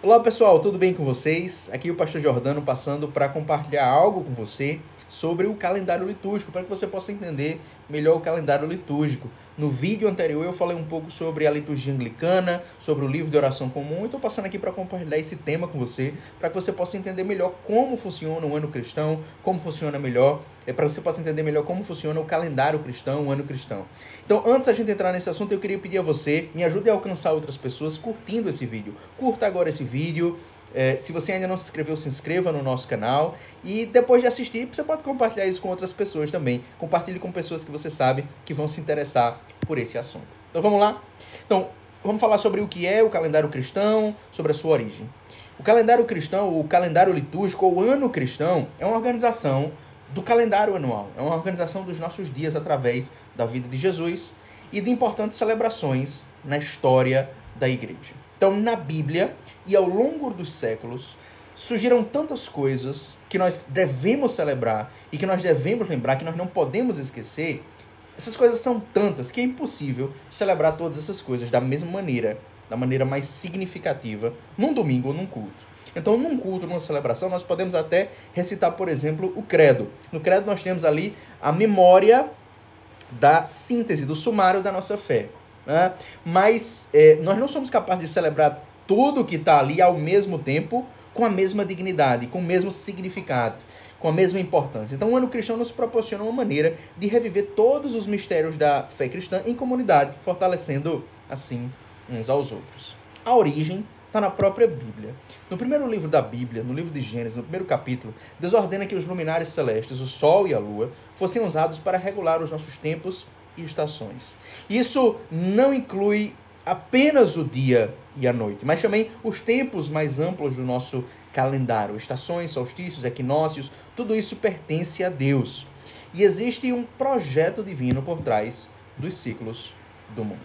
Olá pessoal, tudo bem com vocês? Aqui é o Pastor Jordano passando para compartilhar algo com você sobre o calendário litúrgico, para que você possa entender melhor o calendário litúrgico. No vídeo anterior eu falei um pouco sobre a liturgia anglicana, sobre o livro de oração comum, e estou passando aqui para compartilhar esse tema com você, para que você possa entender melhor como funciona o ano cristão, como funciona melhor, para que você possa entender melhor como funciona o calendário cristão, o ano cristão. Então, antes da gente entrar nesse assunto, eu queria pedir a você, me ajude a alcançar outras pessoas curtindo esse vídeo. Curta agora esse vídeo. Se você ainda não se inscreveu, se inscreva no nosso canal. E depois de assistir, você pode compartilhar isso com outras pessoas também. Compartilhe com pessoas que você sabe que vão se interessar por esse assunto. Então vamos lá? Então, vamos falar sobre o que é o calendário cristão, sobre a sua origem. O calendário cristão, o calendário litúrgico ou ano cristão, é uma organização do calendário anual. É uma organização dos nossos dias através da vida de Jesus e de importantes celebrações na história da igreja. Então, na Bíblia e ao longo dos séculos, surgiram tantas coisas que nós devemos celebrar e que nós devemos lembrar, que nós não podemos esquecer. Essas coisas são tantas que é impossível celebrar todas essas coisas da mesma maneira, da maneira mais significativa, num domingo ou num culto. Então, num culto, numa celebração, nós podemos até recitar, por exemplo, o credo. No credo nós temos ali a memória da síntese, do sumário da nossa fé. Né? Mas nós não somos capazes de celebrar tudo que está ali ao mesmo tempo, com a mesma dignidade, com o mesmo significado, com a mesma importância. Então, o ano cristão nos proporciona uma maneira de reviver todos os mistérios da fé cristã em comunidade, fortalecendo, assim, uns aos outros. A origem está na própria Bíblia. No primeiro livro da Bíblia, no livro de Gênesis, no primeiro capítulo, Deus ordena que os luminares celestes, o Sol e a Lua, fossem usados para regular os nossos tempos e estações. Isso não inclui apenas o dia e a noite, mas também os tempos mais amplos do nosso calendário. Estações, solstícios, equinócios, tudo isso pertence a Deus. E existe um projeto divino por trás dos ciclos do mundo.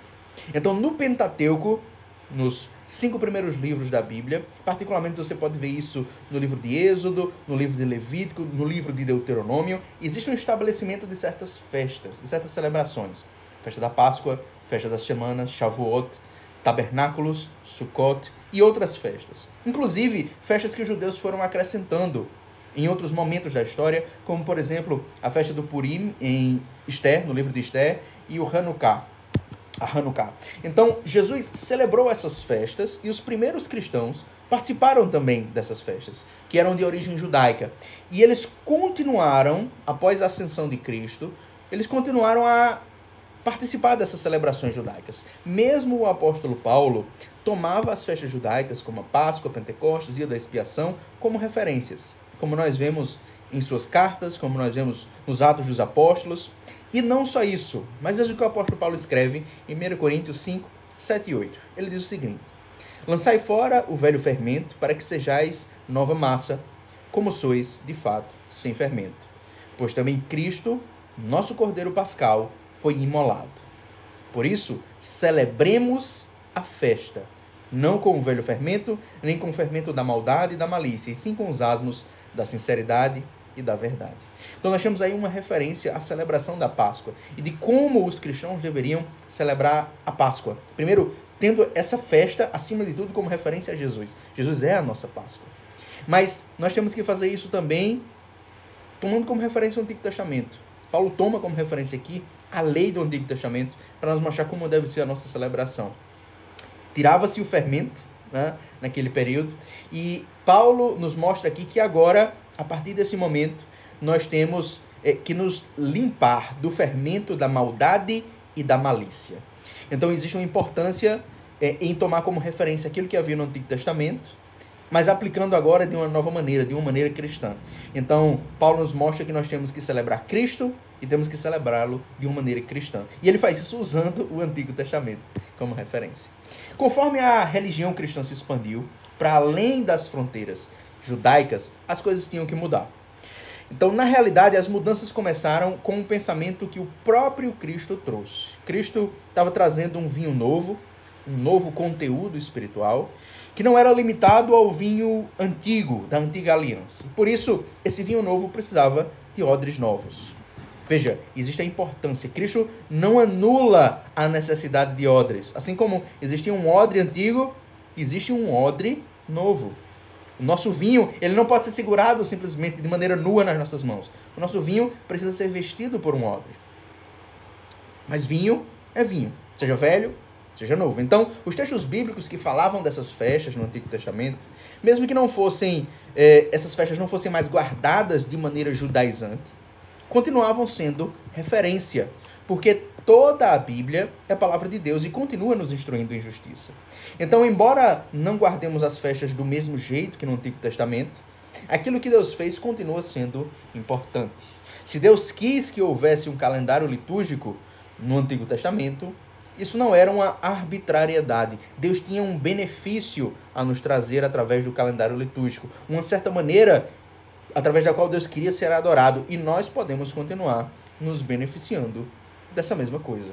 Então, no Pentateuco, nos 5 primeiros livros da Bíblia, particularmente você pode ver isso no livro de Êxodo, no livro de Levítico, no livro de Deuteronômio, existe um estabelecimento de certas festas, de certas celebrações. Festa da Páscoa, Festa das Semanas, Shavuot, Tabernáculos, Sukkot e outras festas. Inclusive, festas que os judeus foram acrescentando em outros momentos da história, como, por exemplo, a festa do Purim em Esther, no livro de Esther, e o Hanukkah. A Hanukkah. Então, Jesus celebrou essas festas e os primeiros cristãos participaram também dessas festas, que eram de origem judaica. E eles continuaram, após a ascensão de Cristo, eles continuaram a participar dessas celebrações judaicas. Mesmo o apóstolo Paulo tomava as festas judaicas, como a Páscoa, Pentecostes, Dia da Expiação, como referências, como nós vemos em suas cartas, como nós vemos nos Atos dos Apóstolos. E não só isso, mas veja o que o apóstolo Paulo escreve em 1 Coríntios 5, 7 e 8. Ele diz o seguinte: lançai fora o velho fermento, para que sejais nova massa, como sois, de fato, sem fermento. Pois também Cristo, nosso Cordeiro Pascal, foi imolado. Por isso, celebremos a festa, não com o velho fermento, nem com o fermento da maldade e da malícia, e sim com os asmos da sinceridade e da verdade. Então nós temos aí uma referência à celebração da Páscoa e de como os cristãos deveriam celebrar a Páscoa. Primeiro, tendo essa festa, acima de tudo, como referência a Jesus. Jesus é a nossa Páscoa. Mas nós temos que fazer isso também tomando como referência o Antigo Testamento. Paulo toma como referência aqui a lei do Antigo Testamento para nos mostrar como deve ser a nossa celebração. Tirava-se o fermento, né, naquele período, e Paulo nos mostra aqui que agora, a partir desse momento, nós temos que nos limpar do fermento da maldade e da malícia. Então existe uma importância em tomar como referência aquilo que havia no Antigo Testamento, mas aplicando agora de uma nova maneira, de uma maneira cristã. Então, Paulo nos mostra que nós temos que celebrar Cristo e temos que celebrá-lo de uma maneira cristã. E ele faz isso usando o Antigo Testamento como referência. Conforme a religião cristã se expandiu para além das fronteiras judaicas, as coisas tinham que mudar. Então, na realidade, as mudanças começaram com um pensamento que o próprio Cristo trouxe. Cristo estava trazendo um vinho novo, um novo conteúdo espiritual, que não era limitado ao vinho antigo, da antiga aliança. Por isso, esse vinho novo precisava de odres novos. Veja, existe a importância. Cristo não anula a necessidade de odres. Assim como existia um odre antigo, existe um odre novo. O nosso vinho, ele não pode ser segurado simplesmente de maneira nua nas nossas mãos. O nosso vinho precisa ser vestido por um odre. Mas vinho é vinho, seja velho, seja novo. Então, os textos bíblicos que falavam dessas festas no Antigo Testamento, mesmo que não fossem, essas festas não fossem mais guardadas de maneira judaizante, continuavam sendo referência, porque toda a Bíblia é a palavra de Deus e continua nos instruindo em justiça. Então, embora não guardemos as festas do mesmo jeito que no Antigo Testamento, aquilo que Deus fez continua sendo importante. Se Deus quis que houvesse um calendário litúrgico no Antigo Testamento, isso não era uma arbitrariedade. Deus tinha um benefício a nos trazer através do calendário litúrgico, uma certa maneira através da qual Deus queria ser adorado, e nós podemos continuar nos beneficiando dessa mesma coisa.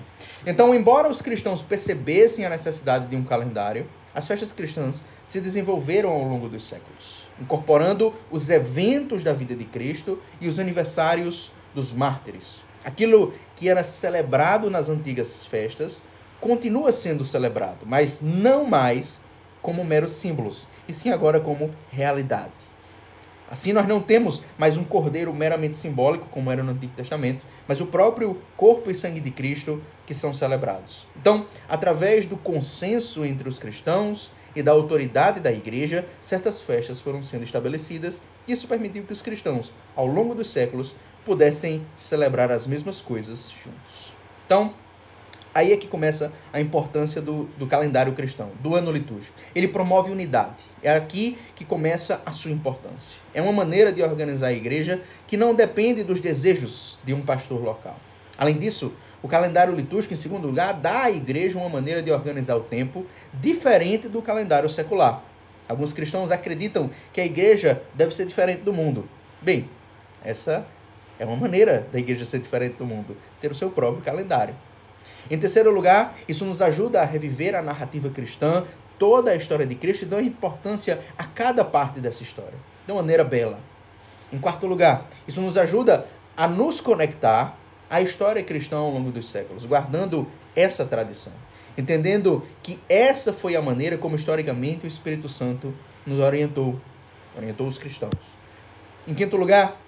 Então, embora os cristãos percebessem a necessidade de um calendário, as festas cristãs se desenvolveram ao longo dos séculos, incorporando os eventos da vida de Cristo e os aniversários dos mártires. Aquilo que era celebrado nas antigas festas continua sendo celebrado, mas não mais como meros símbolos, e sim agora como realidade. Assim, nós não temos mais um cordeiro meramente simbólico, como era no Antigo Testamento, mas o próprio corpo e sangue de Cristo que são celebrados. Então, através do consenso entre os cristãos e da autoridade da igreja, certas festas foram sendo estabelecidas, e isso permitiu que os cristãos, ao longo dos séculos, pudessem celebrar as mesmas coisas juntos. Então, aí é que começa a importância do calendário cristão, do ano litúrgico. Ele promove unidade. É aqui que começa a sua importância. É uma maneira de organizar a igreja que não depende dos desejos de um pastor local. Além disso, o calendário litúrgico, em segundo lugar, dá à igreja uma maneira de organizar o tempo diferente do calendário secular. Alguns cristãos acreditam que a igreja deve ser diferente do mundo. Bem, essa é uma maneira da igreja ser diferente do mundo, ter o seu próprio calendário. Em terceiro lugar, isso nos ajuda a reviver a narrativa cristã, toda a história de Cristo, e dá importância a cada parte dessa história, de uma maneira bela. Em quarto lugar, isso nos ajuda a nos conectar à história cristã ao longo dos séculos, guardando essa tradição, entendendo que essa foi a maneira como historicamente o Espírito Santo nos orientou os cristãos. Em quinto lugar,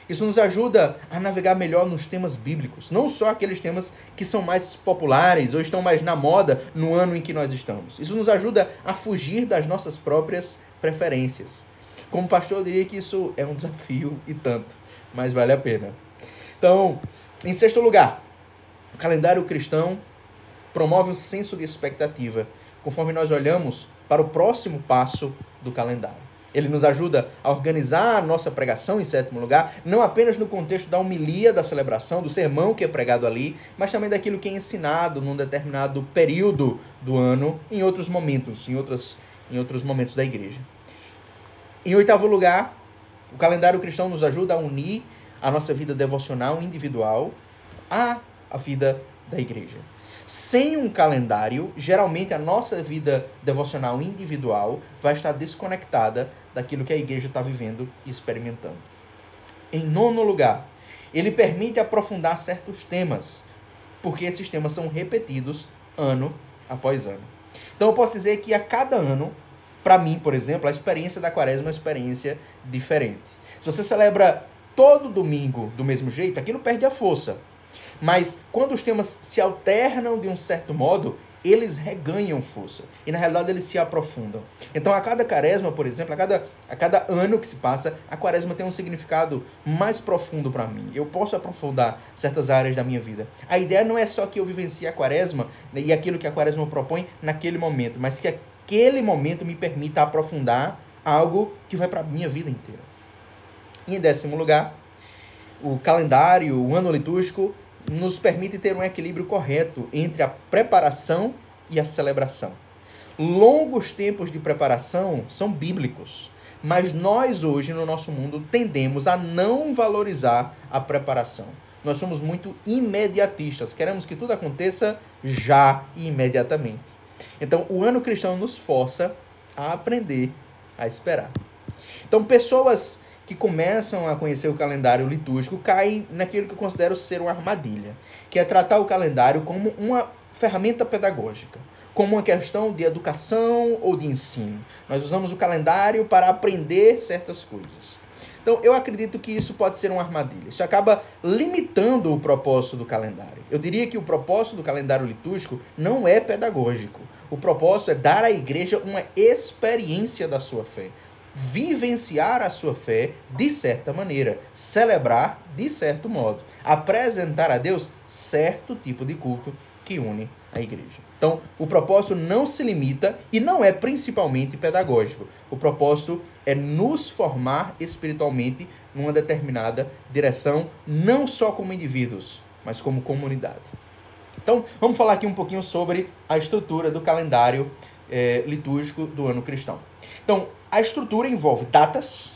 isso nos ajuda a navegar melhor nos temas bíblicos, não só aqueles temas que são mais populares ou estão mais na moda no ano em que nós estamos. Isso nos ajuda a fugir das nossas próprias preferências. Como pastor, eu diria que isso é um desafio e tanto, mas vale a pena. Então, em sexto lugar, o calendário cristão promove um senso de expectativa, conforme nós olhamos para o próximo passo do calendário. Ele nos ajuda a organizar a nossa pregação, em sétimo lugar, não apenas no contexto da homilia, da celebração, do sermão que é pregado ali, mas também daquilo que é ensinado num determinado período do ano, em outros momentos, em outros momentos da igreja. Em oitavo lugar, o calendário cristão nos ajuda a unir a nossa vida devocional individual à vida da igreja. Sem um calendário, geralmente a nossa vida devocional individual vai estar desconectada daquilo que a igreja está vivendo e experimentando. Em nono lugar, ele permite aprofundar certos temas, porque esses temas são repetidos ano após ano. Então eu posso dizer que a cada ano, para mim, por exemplo, a experiência da quaresma é uma experiência diferente. Se você celebra todo domingo do mesmo jeito, aquilo perde a força. Mas quando os temas se alternam de um certo modo, eles reganham força. E na realidade eles se aprofundam. Então a cada quaresma, por exemplo, a cada ano que se passa, a quaresma tem um significado mais profundo para mim. Eu posso aprofundar certas áreas da minha vida. A ideia não é só que eu vivencie a quaresma e aquilo que a quaresma propõe naquele momento, mas que aquele momento me permita aprofundar algo que vai para a minha vida inteira. E em décimo lugar, o calendário, o ano litúrgico, nos permite ter um equilíbrio correto entre a preparação e a celebração. Longos tempos de preparação são bíblicos, mas nós hoje no nosso mundo tendemos a não valorizar a preparação. Nós somos muito imediatistas, queremos que tudo aconteça já e imediatamente. Então o ano cristão nos força a aprender a esperar. Então pessoas que começam a conhecer o calendário litúrgico caem naquilo que eu considero ser uma armadilha, que é tratar o calendário como uma ferramenta pedagógica, como uma questão de educação ou de ensino. Nós usamos o calendário para aprender certas coisas. Então, eu acredito que isso pode ser uma armadilha. Isso acaba limitando o propósito do calendário. Eu diria que o propósito do calendário litúrgico não é pedagógico. O propósito é dar à igreja uma experiência da sua fé. Vivenciar a sua fé de certa maneira. Celebrar de certo modo. Apresentar a Deus certo tipo de culto que une a igreja. Então, o propósito não se limita e não é principalmente pedagógico. O propósito é nos formar espiritualmente numa determinada direção, não só como indivíduos, mas como comunidade. Então, vamos falar aqui um pouquinho sobre a estrutura do calendário litúrgico do ano cristão. Então, a estrutura envolve datas,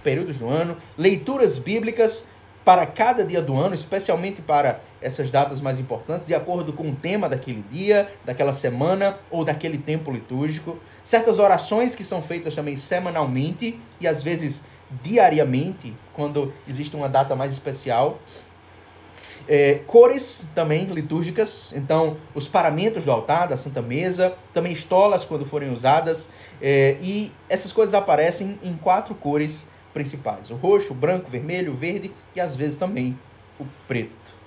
períodos do ano, leituras bíblicas para cada dia do ano, especialmente para essas datas mais importantes, de acordo com o tema daquele dia, daquela semana ou daquele tempo litúrgico. Certas orações que são feitas também semanalmente e às vezes diariamente, quando existe uma data mais especial. Cores também litúrgicas, então os paramentos do altar, da Santa Mesa, também estolas quando forem usadas, e essas coisas aparecem em 4 cores principais: o roxo, o branco, o vermelho, o verde e às vezes também o preto.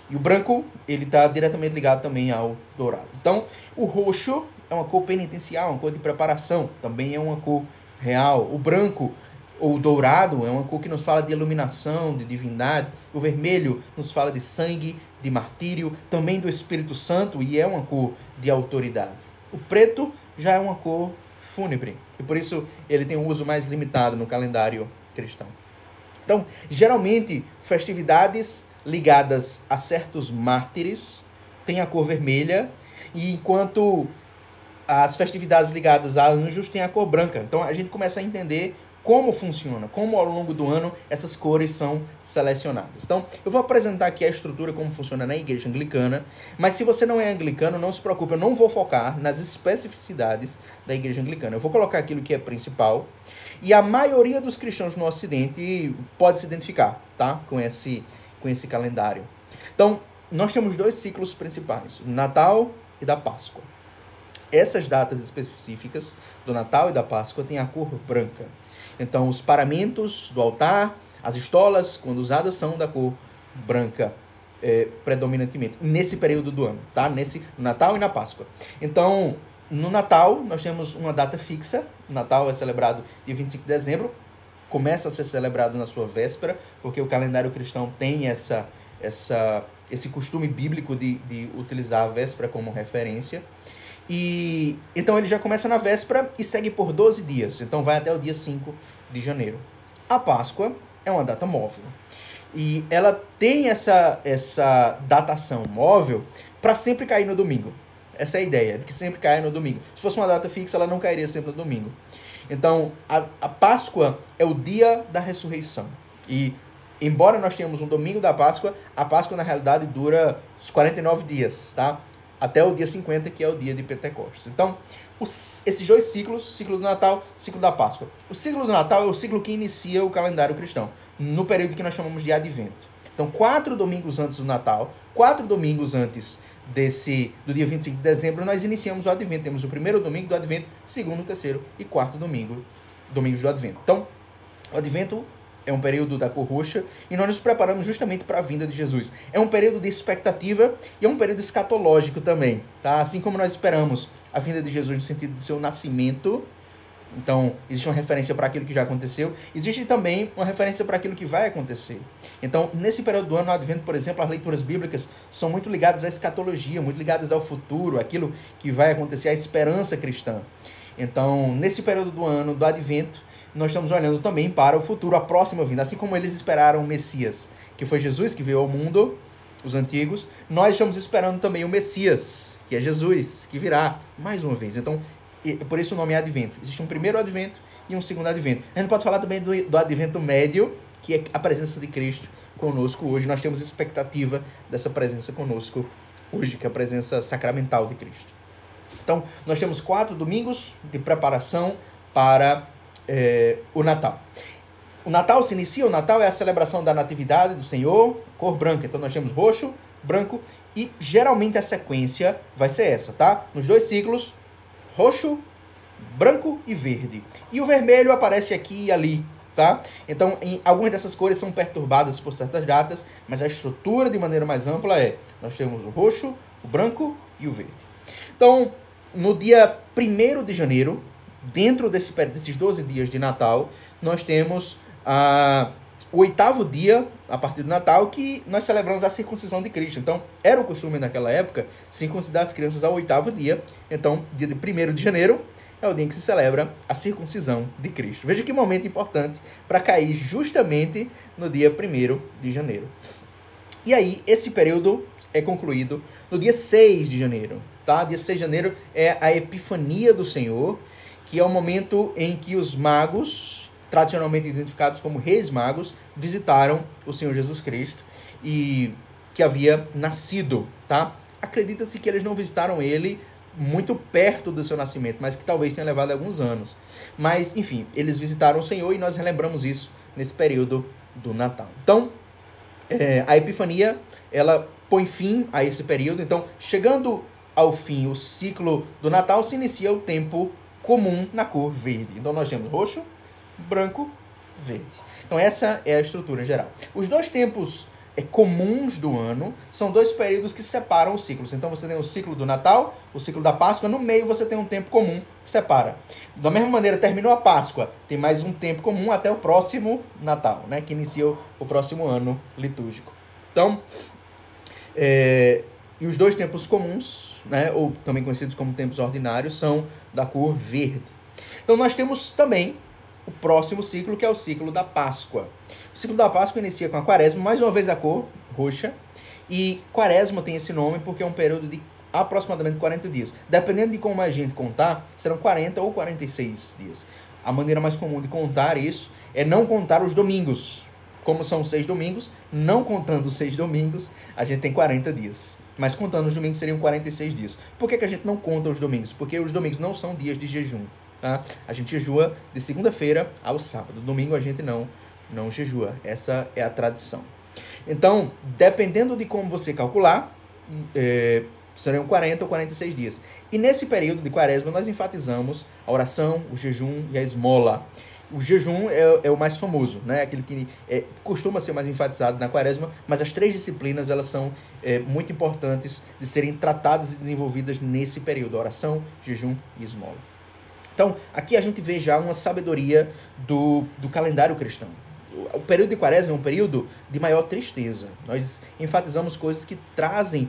E o branco, ele está diretamente ligado também ao dourado. Então, o roxo é uma cor penitencial, uma cor de preparação, também é uma cor real. O branco, ou dourado, é uma cor que nos fala de iluminação, de divindade. O vermelho nos fala de sangue, de martírio, também do Espírito Santo, e é uma cor de autoridade. O preto já é uma cor fúnebre, e por isso ele tem um uso mais limitado no calendário cristão. Então, geralmente, festividades ligadas a certos mártires têm a cor vermelha, e enquanto as festividades ligadas a anjos têm a cor branca. Então, a gente começa a entender como funciona, como ao longo do ano essas cores são selecionadas. Então, eu vou apresentar aqui a estrutura como funciona na igreja anglicana, mas se você não é anglicano, não se preocupe, eu não vou focar nas especificidades da igreja anglicana. Eu vou colocar aquilo que é principal, e a maioria dos cristãos no Ocidente pode se identificar, tá? com esse calendário. Então, nós temos 2 ciclos principais, o Natal e da Páscoa. Essas datas específicas do Natal e da Páscoa têm a cor branca. Então, os paramentos do altar, as estolas, quando usadas, são da cor branca, predominantemente, nesse período do ano, tá? No Natal e na Páscoa. Então, no Natal, nós temos uma data fixa. O Natal é celebrado dia 25 de dezembro, começa a ser celebrado na sua véspera, porque o calendário cristão tem esse costume bíblico de utilizar a véspera como referência. E então ele já começa na véspera e segue por 12 dias. Então vai até o dia 5 de janeiro. A Páscoa é uma data móvel. E ela tem essa datação móvel para sempre cair no domingo. Essa é a ideia, de que sempre cai no domingo. Se fosse uma data fixa, ela não cairia sempre no domingo. Então, a Páscoa é o dia da ressurreição. E, embora nós tenhamos um domingo da Páscoa, a Páscoa, na realidade, dura os 49 dias, tá? Até o dia 50, que é o dia de Pentecostes. Então, esses 2 ciclos, ciclo do Natal, ciclo da Páscoa. O ciclo do Natal é o ciclo que inicia o calendário cristão, no período que nós chamamos de Advento. Então, 4 domingos antes do Natal, 4 domingos antes do dia 25 de dezembro, nós iniciamos o Advento. Temos o primeiro domingo do Advento, segundo, terceiro e quarto domingos do Advento. Então, o Advento é um período da cor roxa e nós nos preparamos justamente para a vinda de Jesus. É um período de expectativa e é um período escatológico também, tá? Assim como nós esperamos a vinda de Jesus no sentido do seu nascimento, então existe uma referência para aquilo que já aconteceu, existe também uma referência para aquilo que vai acontecer. Então, nesse período do ano, no Advento, por exemplo, as leituras bíblicas são muito ligadas à escatologia, muito ligadas ao futuro, aquilo que vai acontecer, à esperança cristã. Então, nesse período do ano, do Advento, nós estamos olhando também para o futuro, a próxima vinda. Assim como eles esperaram o Messias, que foi Jesus, que veio ao mundo, os antigos, nós estamos esperando também o Messias, que é Jesus, que virá mais uma vez. Então, por isso o nome é Advento. Existe um primeiro Advento e um segundo Advento. A gente pode falar também do Advento médio, que é a presença de Cristo conosco hoje. Nós temos expectativa dessa presença conosco hoje, que é a presença sacramental de Cristo. Então, nós temos 4 domingos de preparação para o Natal. O Natal se inicia, o Natal é a celebração da natividade do Senhor, cor branca. Então nós temos roxo, branco, e geralmente a sequência vai ser essa, tá? Nos dois ciclos, roxo, branco e verde. E o vermelho aparece aqui e ali, tá? Então, algumas dessas cores são perturbadas por certas datas, mas a estrutura de maneira mais ampla nós temos o roxo, o branco e o verde. Então, no dia 1º de janeiro, dentro desses 12 dias de Natal, nós temos o 8º dia, a partir do Natal, que nós celebramos a circuncisão de Cristo. Então, era o costume naquela época circuncidar as crianças ao 8º dia. Então, dia de 1º de janeiro é o dia em que se celebra a circuncisão de Cristo. Veja que momento importante para cair justamente no dia 1º de janeiro. E aí, esse período é concluído no dia 6 de janeiro. Tá? Dia 6 de janeiro é a Epifania do Senhor, que é o momento em que os magos, tradicionalmente identificados como reis magos, visitaram o Senhor Jesus Cristo e que havia nascido, tá? Acredita-se que eles não visitaram ele muito perto do seu nascimento, mas que talvez tenha levado alguns anos. Mas, enfim, eles visitaram o Senhor e nós relembramos isso nesse período do Natal. Então, a Epifania, ela põe fim a esse período. Então, chegando ao fim o ciclo do Natal, se inicia o tempo comum na cor verde. Então, nós temos roxo, branco, verde. Então, essa é a estrutura geral. Os dois tempos comuns do ano são dois períodos que separam os ciclos. Então, você tem o ciclo do Natal, o ciclo da Páscoa, no meio você tem um tempo comum que separa. Da mesma maneira, terminou a Páscoa, tem mais um tempo comum até o próximo Natal, né, que inicia o próximo ano litúrgico. Então, e os dois tempos comuns, né, ou também conhecidos como tempos ordinários, são da cor verde. Então, nós temos também o próximo ciclo, que é o ciclo da Páscoa. O ciclo da Páscoa inicia com a Quaresma, mais uma vez a cor roxa, e Quaresma tem esse nome porque é um período de aproximadamente 40 dias. Dependendo de como a gente contar, serão 40 ou 46 dias. A maneira mais comum de contar isso é não contar os domingos. Como são 6 domingos, não contando os 6 domingos, a gente tem 40 dias. Mas contando os domingos seriam 46 dias. Por que a gente não conta os domingos? Porque os domingos não são dias de jejum. Tá? A gente jejua de segunda-feira ao sábado. Domingo a gente não jejua. Essa é a tradição. Então, dependendo de como você calcular, serão 40 ou 46 dias. E nesse período de Quaresma, nós enfatizamos a oração, o jejum e a esmola. O jejum é o mais famoso, né? Aquele que costuma ser mais enfatizado na Quaresma, mas as 3 disciplinas elas são muito importantes de serem tratadas e desenvolvidas nesse período: oração, jejum e esmola. Então, aqui a gente vê já uma sabedoria do calendário cristão. O período de Quaresma é um período de maior tristeza. Nós enfatizamos coisas que trazem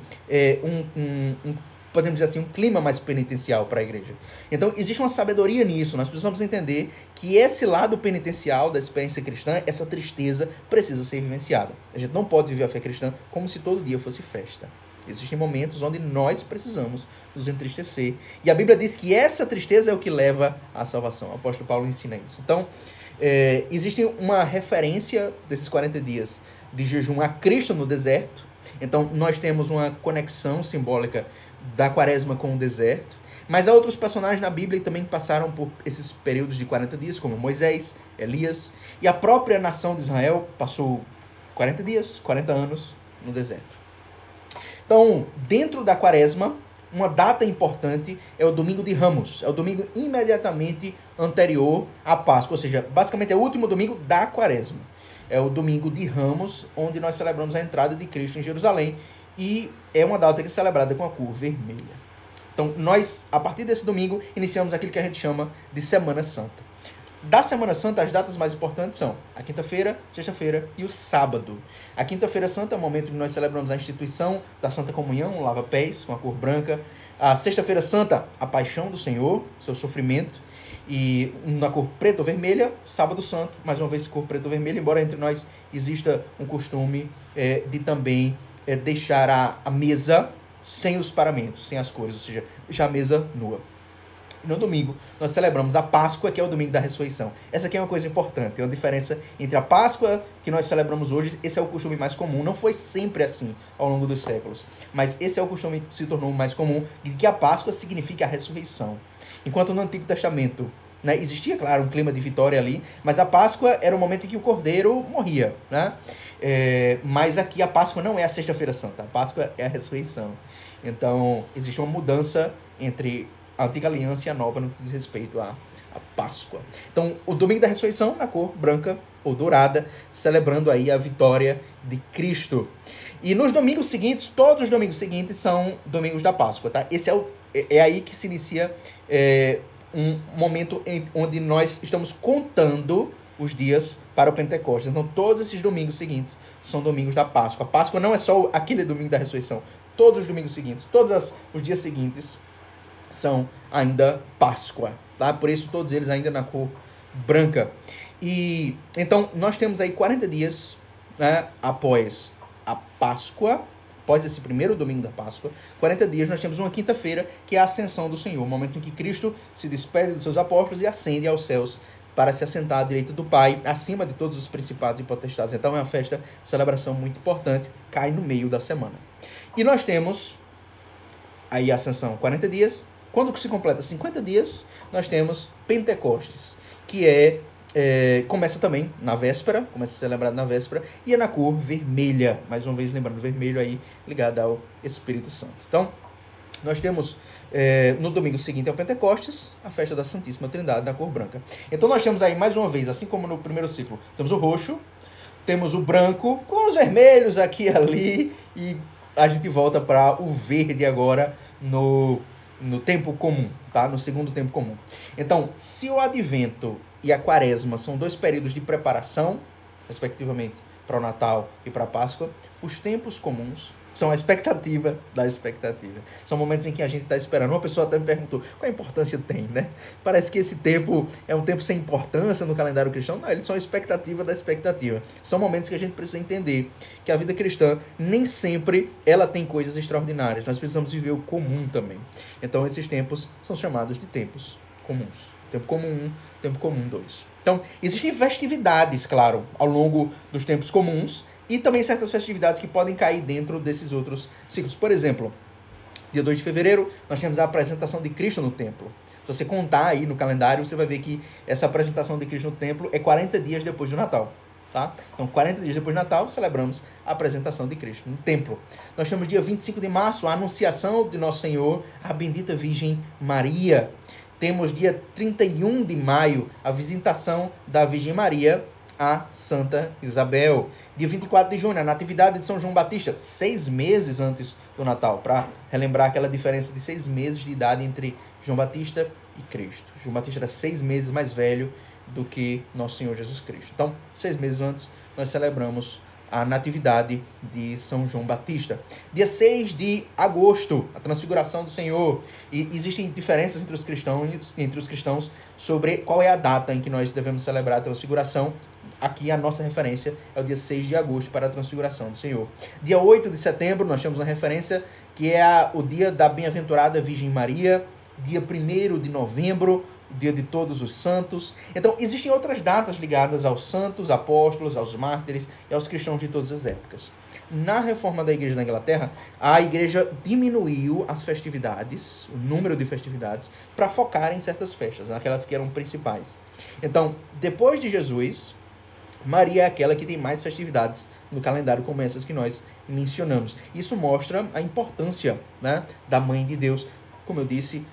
podemos dizer assim, um clima mais penitencial para a igreja. Então, existe uma sabedoria nisso. Nós precisamos entender que esse lado penitencial da experiência cristã, essa tristeza, precisa ser vivenciada. A gente não pode viver a fé cristã como se todo dia fosse festa. Existem momentos onde nós precisamos nos entristecer. E a Bíblia diz que essa tristeza é o que leva à salvação. O apóstolo Paulo ensina isso. Então, existe uma referência desses 40 dias de jejum a Cristo no deserto. Então, nós temos uma conexão simbólica da Quaresma com o deserto. Mas há outros personagens na Bíblia que também passaram por esses períodos de 40 dias, como Moisés, Elias. E a própria nação de Israel passou 40 dias, 40 anos no deserto. Então, dentro da Quaresma, uma data importante é o domingo de Ramos. É o domingo imediatamente anterior à Páscoa, ou seja, basicamente é o último domingo da Quaresma. É o domingo de Ramos, onde nós celebramos a entrada de Cristo em Jerusalém, e é uma data que é celebrada com a cor vermelha. Então, nós, a partir desse domingo, iniciamos aquilo que a gente chama de Semana Santa. Da Semana Santa, as datas mais importantes são a quinta-feira, sexta-feira e o sábado. A quinta-feira santa é o momento em que nós celebramos a instituição da Santa Comunhão, um lava-pés com a cor branca. A sexta-feira santa, a paixão do Senhor, seu sofrimento, e na cor preta ou vermelha. Sábado santo, mais uma vez cor preta ou vermelha, embora entre nós exista um costume de também deixar a mesa sem os paramentos, sem as cores, ou seja, deixar a mesa nua. No domingo, nós celebramos a Páscoa, que é o domingo da ressurreição. Essa aqui é uma coisa importante, é uma diferença entre a Páscoa que nós celebramos hoje, esse é o costume mais comum, não foi sempre assim ao longo dos séculos, mas esse é o costume que se tornou mais comum, de que a Páscoa significa a ressurreição. Enquanto no Antigo Testamento né? Existia, claro, um clima de vitória ali, mas a Páscoa era o momento em que o cordeiro morria, né? Mas aqui a Páscoa não é a Sexta-feira Santa, a Páscoa é a ressurreição. Então, existe uma mudança entre a antiga aliança e a nova no que diz respeito à Páscoa. Então, o domingo da ressurreição, na cor branca ou dourada, celebrando aí a vitória de Cristo. E nos domingos seguintes, todos os domingos seguintes são domingos da Páscoa, tá? Esse é aí que se inicia um momento onde nós estamos contando os dias para o Pentecostes. Então, todos esses domingos seguintes são domingos da Páscoa. A Páscoa não é só aquele domingo da ressurreição. Todos os domingos seguintes, todos os dias seguintes são ainda Páscoa, tá? Por isso, todos eles ainda na cor branca. E então, nós temos aí 40 dias, né, após a Páscoa, após esse primeiro domingo da Páscoa, 40 dias, nós temos uma quinta-feira, que é a ascensão do Senhor, o momento em que Cristo se despede dos seus apóstolos e ascende aos céus para se assentar à direita do Pai, acima de todos os principados e potestades. Então, é uma festa, celebração muito importante, cai no meio da semana. E nós temos aí a ascensão 40 dias. Quando se completa 50 dias, nós temos Pentecostes, que começa também na véspera, começa a ser celebrado na véspera, e é na cor vermelha, mais uma vez lembrando, vermelho aí ligado ao Espírito Santo. Então, nós temos no domingo seguinte ao Pentecostes, a festa da Santíssima Trindade na cor branca. Então nós temos aí, mais uma vez, assim como no primeiro ciclo, temos o roxo, temos o branco, com os vermelhos aqui e ali, e a gente volta para o verde agora no tempo comum, tá? No segundo tempo comum. Então, se o Advento e a Quaresma são dois períodos de preparação, respectivamente, para o Natal e para a Páscoa, os tempos comuns são a expectativa da expectativa. São momentos em que a gente está esperando. Uma pessoa até me perguntou, qual a importância tem, né? Parece que esse tempo é um tempo sem importância no calendário cristão. Não, eles são a expectativa da expectativa. São momentos que a gente precisa entender que a vida cristã, nem sempre ela tem coisas extraordinárias. Nós precisamos viver o comum também. Então, esses tempos são chamados de tempos comuns. Tempo comum 1, tempo comum 2. Então, existem festividades, claro, ao longo dos tempos comuns, e também certas festividades que podem cair dentro desses outros ciclos. Por exemplo, dia 2 de fevereiro, nós temos a apresentação de Cristo no templo. Se você contar aí no calendário, você vai ver que essa apresentação de Cristo no templo é 40 dias depois do Natal. Tá? Então, 40 dias depois do Natal, celebramos a apresentação de Cristo no templo. Nós temos dia 25 de março, a anunciação de Nosso Senhor, a bendita Virgem Maria. Temos dia 31 de maio, a visitação da Virgem Maria a Santa Isabel. Dia 24 de junho, a Natividade de São João Batista, 6 meses antes do Natal, para relembrar aquela diferença de 6 meses de idade entre João Batista e Cristo. João Batista era 6 meses mais velho do que Nosso Senhor Jesus Cristo. Então, 6 meses antes, nós celebramos a Natividade de São João Batista. Dia 6 de agosto, a Transfiguração do Senhor. E existem diferenças entre os cristãos sobre qual é a data em que nós devemos celebrar a Transfiguração. Aqui a nossa referência é o dia 6 de agosto para a Transfiguração do Senhor. Dia 8 de setembro, nós temos uma referência que é o dia da Bem-aventurada Virgem Maria. Dia 1º de novembro, dia de todos os santos. Então, existem outras datas ligadas aos santos, apóstolos, aos mártires e aos cristãos de todas as épocas. Na reforma da Igreja da Inglaterra, a Igreja diminuiu as festividades, o número de festividades, para focar em certas festas, naquelas que eram principais. Então, depois de Jesus, Maria é aquela que tem mais festividades no calendário, como essas que nós mencionamos. Isso mostra a importância, né, da Mãe de Deus. Como eu disse,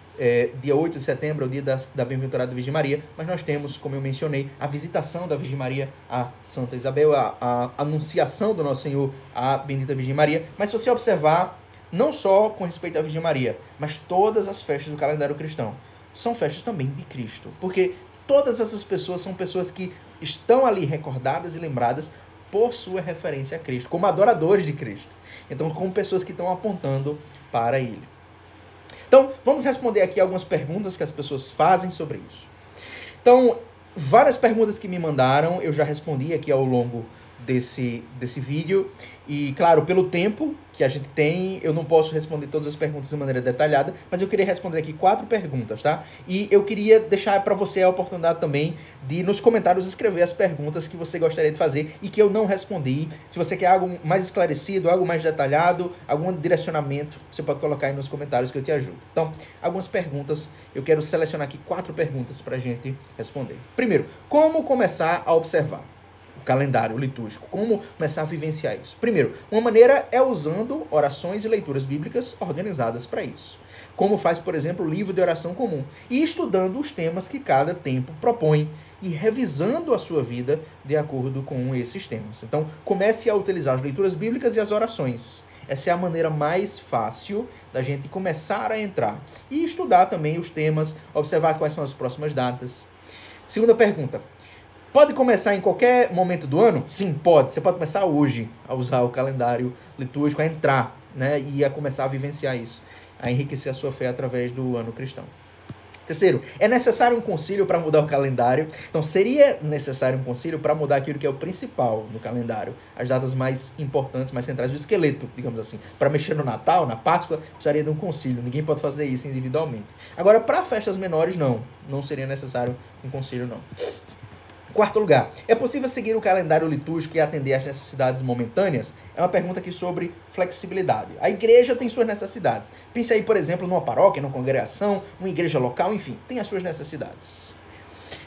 dia 8 de setembro é o dia da Bem-aventurada Virgem Maria, mas nós temos, como eu mencionei, a visitação da Virgem Maria a Santa Isabel, a anunciação do Nosso Senhor à bendita Virgem Maria. Mas se você observar, não só com respeito à Virgem Maria, mas todas as festas do calendário cristão são festas também de Cristo, porque todas essas pessoas são pessoas que estão ali recordadas e lembradas por sua referência a Cristo, como adoradores de Cristo. Então, como pessoas que estão apontando para Ele. Então, vamos responder aqui algumas perguntas que as pessoas fazem sobre isso. Então, várias perguntas que me mandaram, eu já respondi aqui ao longo desse vídeo. E, claro, pelo tempo que a gente tem, eu não posso responder todas as perguntas de maneira detalhada, mas eu queria responder aqui 4 perguntas, tá? E eu queria deixar para você a oportunidade também de, nos comentários, escrever as perguntas que você gostaria de fazer e que eu não respondi. Se você quer algo mais esclarecido, algo mais detalhado, algum direcionamento, você pode colocar aí nos comentários que eu te ajudo. Então, algumas perguntas, eu quero selecionar aqui 4 perguntas para a gente responder. Primeiro, como começar a observar o calendário litúrgico? Como começar a vivenciar isso? Primeiro, uma maneira é usando orações e leituras bíblicas organizadas para isso. Como faz, por exemplo, o livro de oração comum. E estudando os temas que cada tempo propõe e revisando a sua vida de acordo com esses temas. Então, comece a utilizar as leituras bíblicas e as orações. Essa é a maneira mais fácil da gente começar a entrar. E estudar também os temas, observar quais são as próximas datas. Segunda pergunta. Pode começar em qualquer momento do ano? Sim, pode. Você pode começar hoje a usar o calendário litúrgico, a entrar, né, e a começar a vivenciar isso, a enriquecer a sua fé através do ano cristão. Terceiro, é necessário um concílio para mudar o calendário. Então, seria necessário um concílio para mudar aquilo que é o principal no calendário, as datas mais importantes, mais centrais, o esqueleto, digamos assim. Para mexer no Natal, na Páscoa, precisaria de um concílio. Ninguém pode fazer isso individualmente. Agora, para festas menores, não seria necessário um concílio, não. Quarto lugar, é possível seguir o calendário litúrgico e atender às necessidades momentâneas? É uma pergunta aqui sobre flexibilidade. A igreja tem suas necessidades. Pense aí, por exemplo, numa paróquia, numa congregação, uma igreja local, enfim, tem as suas necessidades.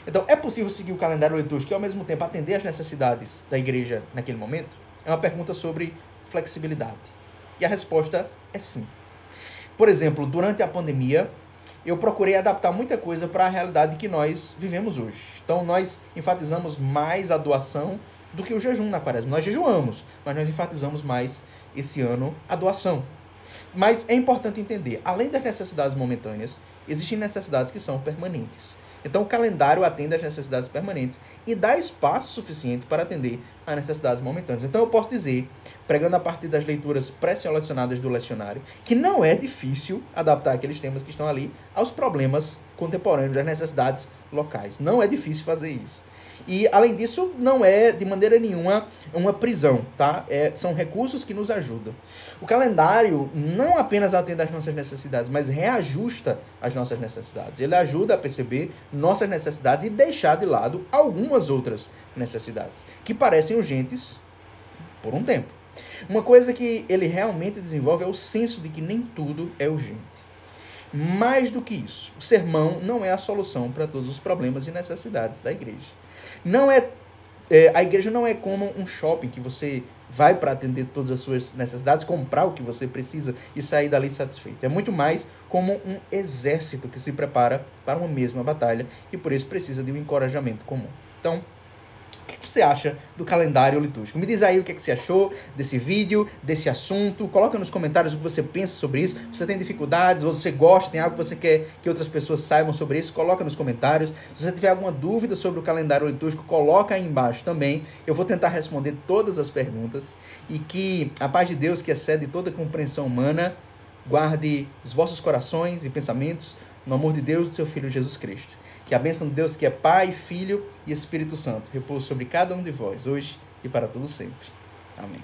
Então, é possível seguir o calendário litúrgico e, ao mesmo tempo, atender às necessidades da igreja naquele momento? É uma pergunta sobre flexibilidade. E a resposta é sim. Por exemplo, durante a pandemia, eu procurei adaptar muita coisa para a realidade que nós vivemos hoje. Então, nós enfatizamos mais a doação do que o jejum na quaresma. Nós jejuamos, mas nós enfatizamos mais esse ano a doação. Mas é importante entender, além das necessidades momentâneas, existem necessidades que são permanentes. Então, o calendário atende às necessidades permanentes e dá espaço suficiente para atender às necessidades momentâneas. Então, eu posso dizer, pregando a partir das leituras pré-selecionadas do lecionário, que não é difícil adaptar aqueles temas que estão ali aos problemas contemporâneos, às necessidades locais. Não é difícil fazer isso. E, além disso, não é de maneira nenhuma uma prisão, tá? São recursos que nos ajudam. O calendário não apenas atende às nossas necessidades, mas reajusta as nossas necessidades. Ele ajuda a perceber nossas necessidades e deixar de lado algumas outras necessidades, que parecem urgentes por um tempo. Uma coisa que ele realmente desenvolve é o senso de que nem tudo é urgente. Mais do que isso, o sermão não é a solução para todos os problemas e necessidades da igreja. A igreja não é como um shopping que você vai para atender todas as suas necessidades, comprar o que você precisa e sair dali satisfeito. É muito mais como um exército que se prepara para uma mesma batalha e por isso precisa de um encorajamento comum. Então, o que você acha do calendário litúrgico? Me diz aí o que você achou desse vídeo, desse assunto. Coloca nos comentários o que você pensa sobre isso. Você tem dificuldades, ou você gosta, tem algo que você quer que outras pessoas saibam sobre isso, coloca nos comentários. Se você tiver alguma dúvida sobre o calendário litúrgico, coloca aí embaixo também. Eu vou tentar responder todas as perguntas. E que a paz de Deus, que excede toda compreensão humana, guarde os vossos corações e pensamentos no amor de Deus e do seu Filho Jesus Cristo. Que a bênção de Deus, que é Pai, Filho e Espírito Santo, repouse sobre cada um de vós, hoje e para todo sempre. Amém.